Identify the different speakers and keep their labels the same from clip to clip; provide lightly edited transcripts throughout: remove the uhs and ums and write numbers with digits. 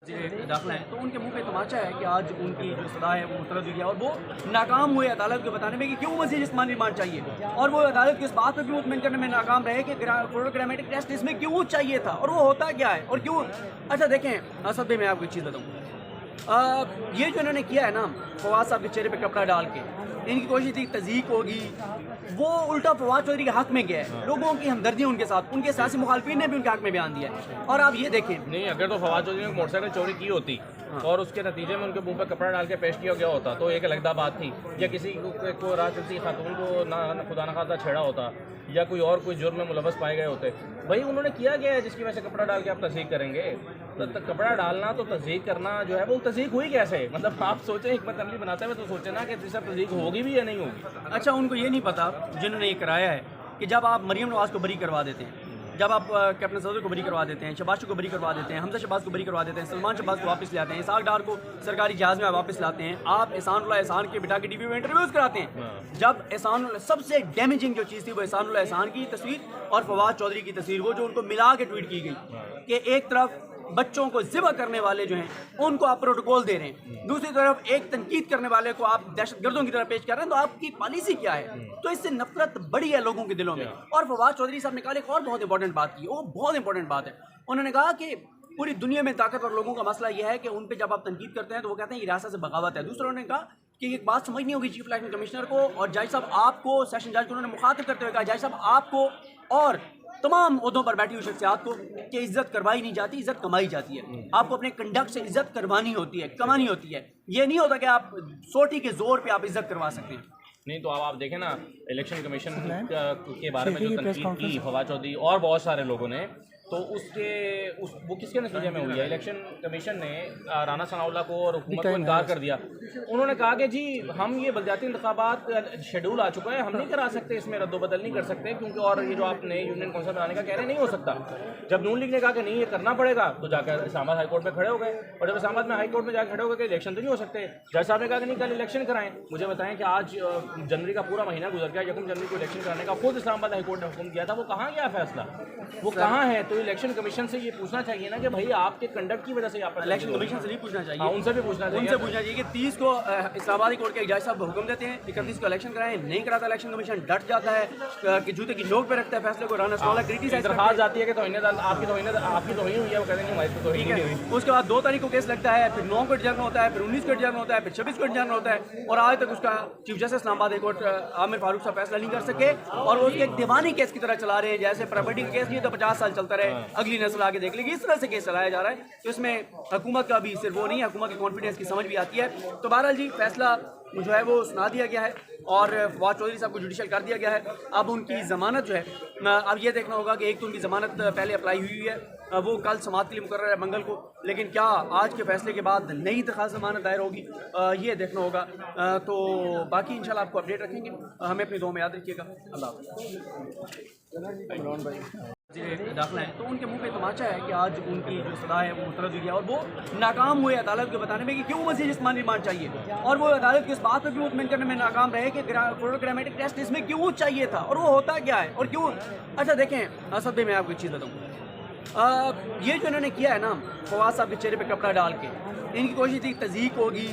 Speaker 1: दाखिला है तो उनके मुंह पे तमाचा है कि आज उनकी जो सदा है वो मुस्तरद हुई है और वो नाकाम हुए अदालत को बताने में कि क्यों मज़ीद जिस्मानी रिमांड चाहिए, और वो अदालत को इस बात पर भी मुतमिन करने में नाकाम रहे कि फोटोग्रामेटिक टेस्ट इसमें क्यों चाहिए था और वो होता क्या है और क्यों। अच्छा देखें असद भाई, मैं आपको एक चीज़ बताऊँ, ये जो इन्होंने किया है ना फवाद साहब के चेहरे पे कपड़ा डाल के, इनकी कोशिश थी तज़ीक होगी, वो उल्टा फवाद चौधरी के हक में गया है। लोगों की हमदर्दी उनके साथ, उनके सियासी मुखालफिन ने भी उनके हक में बयान दिया है। और आप ये देखें,
Speaker 2: नहीं अगर तो फवाद चौधरी ने मोटरसाइकिल चोरी की होती और उसके नतीजे में उनके मुंह पर कपड़ा डाल के पेश किया गया होता तो एक अलग बात थी, या किसी को रात किसी खातून को ना खुदा न खासा छेड़ा होता या कोई और कोई जुर्म में मुलवस पाए गए होते, वही उन्होंने किया गया है जिसकी वजह से कपड़ा डाल के आप तस्दीक करेंगे। तो कपड़ा डालना तो तस्दीक करना जो है वो तस्दीक हुई कैसे, मतलब आप सोचें हिकमत अमली बनाते हुए तो सोचें ना कि जिससे तस्दीक होगी भी या नहीं होगी।
Speaker 1: अच्छा उनको ये नहीं पता जिन्होंने ये कराया है कि जब आप मरीम नवाज को बरी करवा देते हैं, जब आप कैप्टन सदर को बरी करवा देते हैं, शबाश को बरी करवा देते हैं, हमजा शबाज को बरी करवा देते हैं, सलमान शबाज को वापस ले आते हैं, इसाक डार को सरकारी जहाज़ में वापस लाते हैं, आप एहसान के बिठा के टीवी में इंटरव्यूज़ कराते हैं। जब एहसान सबसे डैमेजिंग जो चीज़ थी वो एहसान की तस्वीर और फवाद चौधरी की तस्वीर, वो जो उनको मिला के ट्वीट की गई कि एक तरफ बच्चों को ज़िबा करने वाले जो हैं उनको आप प्रोटोकॉल दे रहे हैं, दूसरी तरफ एक तनकीद करने वाले को आप दहशतगर्दों की तरह पेश कर रहे हैं, तो आपकी पॉलिसी क्या है? तो इससे नफरत बड़ी है लोगों के दिलों में। और फवाद चौधरी साहब ने कहा एक और बहुत इंपॉर्टेंट बात की, वो बहुत इंपॉर्टेंट बात है, उन्होंने कहा कि पूरी दुनिया में ताकतवर लोगों का मसला यह है कि उन पर जब आप तनकीद करते हैं तो वो कहते हैं ये रियासत से बगावत है। दूसरा उन्होंने कहा कि एक बात समझनी होगी चीफ इलेक्शन कमिश्नर को और जज साहब आपको, सेशन जज को उन्होंने मुखातिब करते हुए कहा जज साहब आपको और तमाम ओहदों पर बैठी हुई शख्सियात को कि इज्जत करवाई नहीं जाती, इज्जत कमाई जाती है। आपको अपने कंडक्ट से इज्जत करवानी होती है, कमानी होती है। ये नहीं होता कि आप सोटी के जोर पे आप इज्जत करवा सकते हैं।
Speaker 2: नहीं तो अब आप देखें ना, इलेक्शन कमीशन के बारे में जो तनकीद की फवाद चौधरी और बहुत सारे लोगों ने, तो वो किसके नतीजे में हुई है? इलेक्शन कमीशन ने राना सनाउल्लाह को और हुकूमत को इनकार कर दिया। उन्होंने कहा कि जी हम ये बलदियाती इंतखाबात शेड्यूल आ चुका है, हम नहीं करा सकते, इसमें रद्दोबदल नहीं कर सकते क्योंकि और ये जो आपने यूनियन काउंसिल बनाने का कह रहे हैं नहीं हो सकता। जब नून लीग ने कहा कि नहीं ये करना पड़ेगा तो जाकर इस्लामाबाद हाई कोर्ट में खड़े हो गए, और जब इस्लामाबाद में हाई कोर्ट में जाकर खड़े हो गए कि इलेक्शन तो नहीं हो सकते, जज साहब ने कहा कि नहीं कल इलेक्शन कराएं। मुझे बताएं कि आज जनवरी का पूरा महीना गुजर गया, 1 जनवरी को इलेक्शन कराने का खुद इस्लामाबाद हाई कोर्ट ने हुक्म किया था, वो कहाँ गया फैसला, वो कहाँ है? तो इलेक्शन कमीशन से ये पूछना चाहिए ना कि भाई आपके कंडक्ट की वजह से आप
Speaker 1: इलेक्शन कमीशन से नहीं पूछना चाहिए,
Speaker 2: उनसे भी पूछना चाहिए,
Speaker 1: उनसे पूछना चाहिए कि 30 को इस्लामाबादी कोर्ट के जज साहब हुक्म देते हैं 31 को इलेक्शन कराएं, नहीं कराता इलेक्शन कमीशन, डट जाता है कि जूते की नोक पे रखता है फैसले को। राना सनाउल्लाह क्रिटिसाइज
Speaker 2: दरखास्त जाती है कि आपकी तौहीन हुई है, वो कहते हैं हमारी तो तौहीन नहीं हुई।
Speaker 1: उसके बाद 2 तारीख को केस लगता है, फिर 9 को एडजर्न होता है, फिर 19 को एडजर्न होता है, फिर 26 को एडजर्न होता है, और आज तक उसका chief justice Islamabad high court Aamir Farooq साहब फैसला नहीं कर सके, और वो एक दीवानी केस की तरह चला रहे हैं, जैसे प्रॉपर्टी का केस नहीं तो 50 साल चलता रहे, अगली नस्ल आगे देख लेगी, इस तरह से केस चलाया जा रहा है। तो इसमें हुकूमत का भी सिर्फ वो नहीं है, हुकूमत के कॉन्फिडेंस की समझ भी आती है। तो बहरहाल जी फैसला जो है वो सुना दिया गया है और फवाद चौधरी साहब को जुडिशल कर दिया गया है। अब उनकी ज़मानत जो है, अब ये देखना होगा कि एक तो उनकी ज़मानत पहले अप्लाई हुई है, वो कल समाअत के लिए मुकर्रर है मंगल को, लेकिन क्या आज के फैसले के बाद नई दरख्वास्त ज़मानत दायर होगी, ये देखना होगा। तो बाकी इंशाल्लाह आपको अपडेट रखेंगे, हमें अपनी दुआ में याद रखिएगा। अल्लाह दाखिला है तो उनके मुंह पे तमाचा है कि आज उनकी जो सदा है वो मुस्तरद हुई है और वो नाकाम हुए अदालत को बताने में कि क्यों मज़ीद जिस्मानी रिमांड चाहिए, और वो अदालत को इस बात पर भी मुतमिन करने में नाकाम रहे कि फोटोग्रामेटिक टेस्ट इसमें क्यों चाहिए था और वो होता क्या है और क्यों। अच्छा देखें असद भाई, मैं आपको एक चीज़ बताऊँ, ये जो इन्होंने किया है ना फवाद साहब के चेहरे पे कपड़ा डाल के, इनकी कोशिश थी तज़ीक होगी,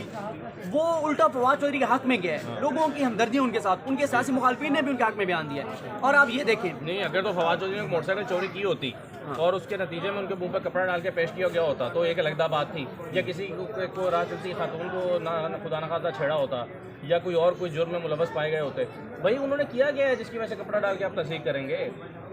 Speaker 1: वो उल्टा फवाद चौधरी के हक में गया है। लोगों की हमदर्दी उनके साथ, उनके सियासी मुखालफिन ने भी उनके हक में बयान दिया है। और आप ये देखें,
Speaker 2: नहीं अगर तो फवाद चौधरी ने मोटरसाइकिल चोरी की होती और उसके नतीजे में उनके मुंह पर कपड़ा डाल के पेश किया गया होता तो एक अलग बात थी, या किसी को रात किसी खातून को ना खुदा न खासा छेड़ा होता या कोई और कोई जुर्म में मुलवस पाए गए होते, वही उन्होंने किया गया है जिसकी वजह से कपड़ा डाल के आप तस्दीक करेंगे।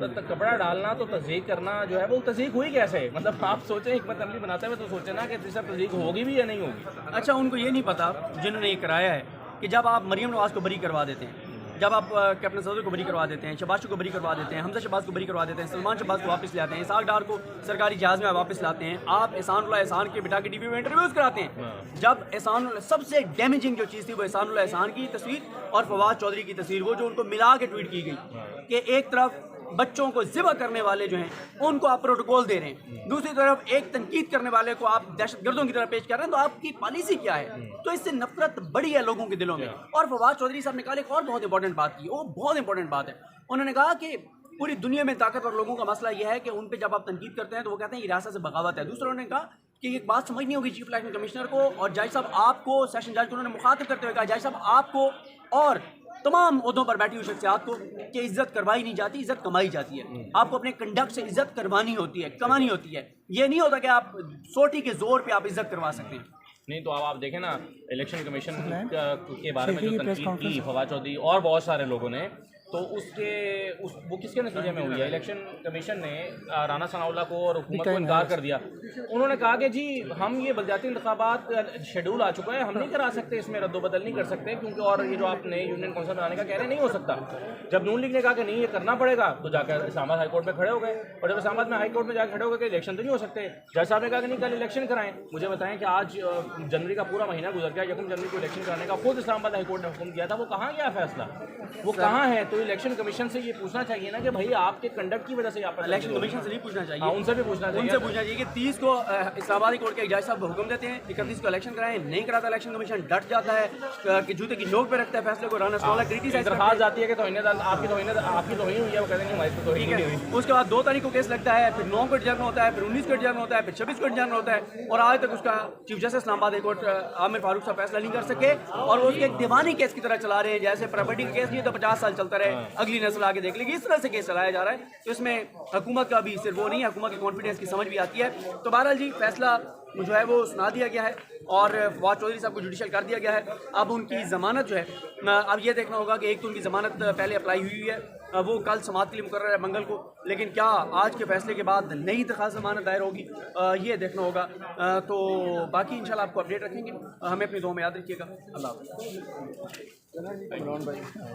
Speaker 2: तो कपड़ा डालना तो तस्दीक करना जो है वो तस्दीक हुई कैसे, मतलब आप सोचें हिकमत अमली बनाते हुए तो सोचें ना कि जिससे तस्दीक होगी भी या नहीं होगी।
Speaker 1: अच्छा उनको ये नहीं पता जिन्होंने ये कराया है कि जब आप मरीम नवाज को बरी करवा देते हैं, जब आप कैप्टन सदर को बरी करवा देते हैं, शबाश को बरी करवा देते हैं, हमजा शबाज को बरी करवा देते हैं, सलमान शबाज को वापस ले आते हैं, इसाक डार को सरकारी जहाज़ में वापस लाते हैं, आप एहसान के बिठा के टीवी में इंटरव्यूज़ कराते हैं। जब एहसान सबसे डैमेजिंग जो चीज़ थी वो एहसान की तस्वीर और फवाद चौधरी की तस्वीर, वो जो उनको मिला के ट्वीट की गई कि एक तरफ बच्चों को ज़िबा करने वाले जो हैं उनको आप प्रोटोकॉल दे रहे हैं, दूसरी तरफ एक तनकीद करने वाले को आप दहशतगर्दों की तरह पेश कर रहे हैं, तो आपकी पॉलिसी क्या है? तो इससे नफरत बड़ी है लोगों के दिलों में। और फवाद चौधरी साहब ने कहा एक और बहुत इंपॉर्टेंट बात की, वो बहुत इंपॉर्टेंट बात है, उन्होंने कहा कि पूरी दुनिया में ताकतवर लोगों का मसला यह है कि उन पे जब आप तनकीद करते हैं तो वो कहते हैं ये रियासत से बगावत है। दूसरा उन्होंने कहा کہ ایک بات سمجھ نہیں ہوگی چیف الیکشن کمشنر کو اور جج صاحب آپ کو، سیشن جج کو انہوں نے مخاطب کرتے ہوئے کہا جج صاحب آپ کو اور تمام عہدوں پر بیٹھی ہوئی شخصیات کو کہ عزت کروائی نہیں جاتی، عزت کمائی جاتی ہے. آپ کو اپنے کنڈکٹ سے عزت کروانی ہوتی ہے، کمانی ہوتی ہے. یہ نہیں ہوتا کہ آپ سوٹی کے زور پہ آپ عزت کروا سکتے ہیں.
Speaker 2: نہیں تو اب آپ دیکھیں نا الیکشن کمیشن کے بارے میں جو تنقید کی فواد چودھری اور بہت سارے لوگوں نے، تو وہ کس کے نتیجے میں ہوئی ہے؟ الیکشن کمیشن نے رانا ثناء اللہ کو اور حکومت کو انکار کر دیا. انہوں نے کہا کہ جی ہم یہ بلدیاتی انتخابات شیڈول آ چکا ہے، ہم نہیں کرا سکتے، اس میں رد و بدل نہیں کر سکتے کیونکہ، اور یہ جو آپ نے یونین کونسل بنانے کا کہہ رہے ہیں نہیں ہو سکتا. جب نون لیگ نے کہا کہ نہیں یہ کرنا پڑے گا تو جا کر اسلام آباد ہائی کورٹ میں کھڑے ہو گئے، اور جب اسلام آباد میں ہائی کورٹ میں جا کے کھڑے ہو گئے کہ الیکشن تو نہیں ہو سکتے، جج صاحب نے کہا کہ نہیں کل الیکشن کرائیں. مجھے بتائیں کہ آج جنوری کا پورا مہینہ گزر گیا، 1 جنوری کو الیکشن کرانے کا خود اسلام آباد ہائی کورٹ نے حکم کیا تھا، وہ کہاں گیا فیصلہ؟ وہ کہاں ہے؟ تو الیکشن کمیشن سے یہ پوچھنا چاہیے نا کہ بھائی آپ کے کنڈکٹ کی وجہ سے آپ
Speaker 1: الیکشن کمیشن سے نہیں پوچھنا چاہیے،
Speaker 2: ان سے بھی پوچھنا چاہیے،
Speaker 1: ان سے پوچھنا چاہیے کہ 30 کو اسلام آباد کورٹ کے جج صاحب حکم دیتے ہیں 31 کو الیکشن کرائیں، نہیں کراتا الیکشن کمیشن، ڈٹ جاتا ہے کہ جوتے کی نوک پہ رکھتا ہے فیصلے کو. رانا ثناء اللہ کرٹیسائز
Speaker 2: درخواست آتی ہے کہ آپ کی توہین ہوئی ہے، وہ کہتے ہیں ہماری تو توہین نہیں ہوئی.
Speaker 1: اس کے بعد 2 تاریخ کو کیس لگتا ہے، پھر 9 کو ایڈجرن ہوتا ہے، پھر 19 کو ایڈجرن ہوتا ہے، پھر 26 کو ایڈجرن ہوتا ہے، اور آج تک اس کا چیف جسٹس اسلام آباد ہائی کورٹ عامر فاروق صاحب فیصلہ نہیں کر سکے، اور وہ اس کے ایک دیوانی کیس کی طرح چلا رہے ہیں. جیسے پراپرٹی کا کیس نہیں تو 50 سال چلتا رہے، اگلی نسل آگے دیکھ لے گی، اس طرح سے کیس چلایا جا رہا ہے. تو اس میں حکومت کا بھی صرف وہ نہیں ہے، حکومت کی کانفیڈنس کی سمجھ بھی آتی ہے. تو بہرحال جی فیصلہ جو ہے وہ سنا دیا گیا ہے اور فواد چودھری صاحب کو جوڈیشل کر دیا گیا ہے. اب ان کی ضمانت جو ہے، اب یہ دیکھنا ہوگا کہ ایک تو ان کی ضمانت پہلے اپلائی ہوئی ہے، وہ کل سماعت کے لیے مقرر ہے منگل کو، لیکن کیا آج کے فیصلے کے بعد نئی درخواست ضمانت دائر ہوگی، یہ دیکھنا ہوگا. تو باقی انشاءاللہ آپ کو اپڈیٹ رکھیں گے. ہمیں اپنی دعاؤں میں یاد رکھیے گا. اللہ حافظ.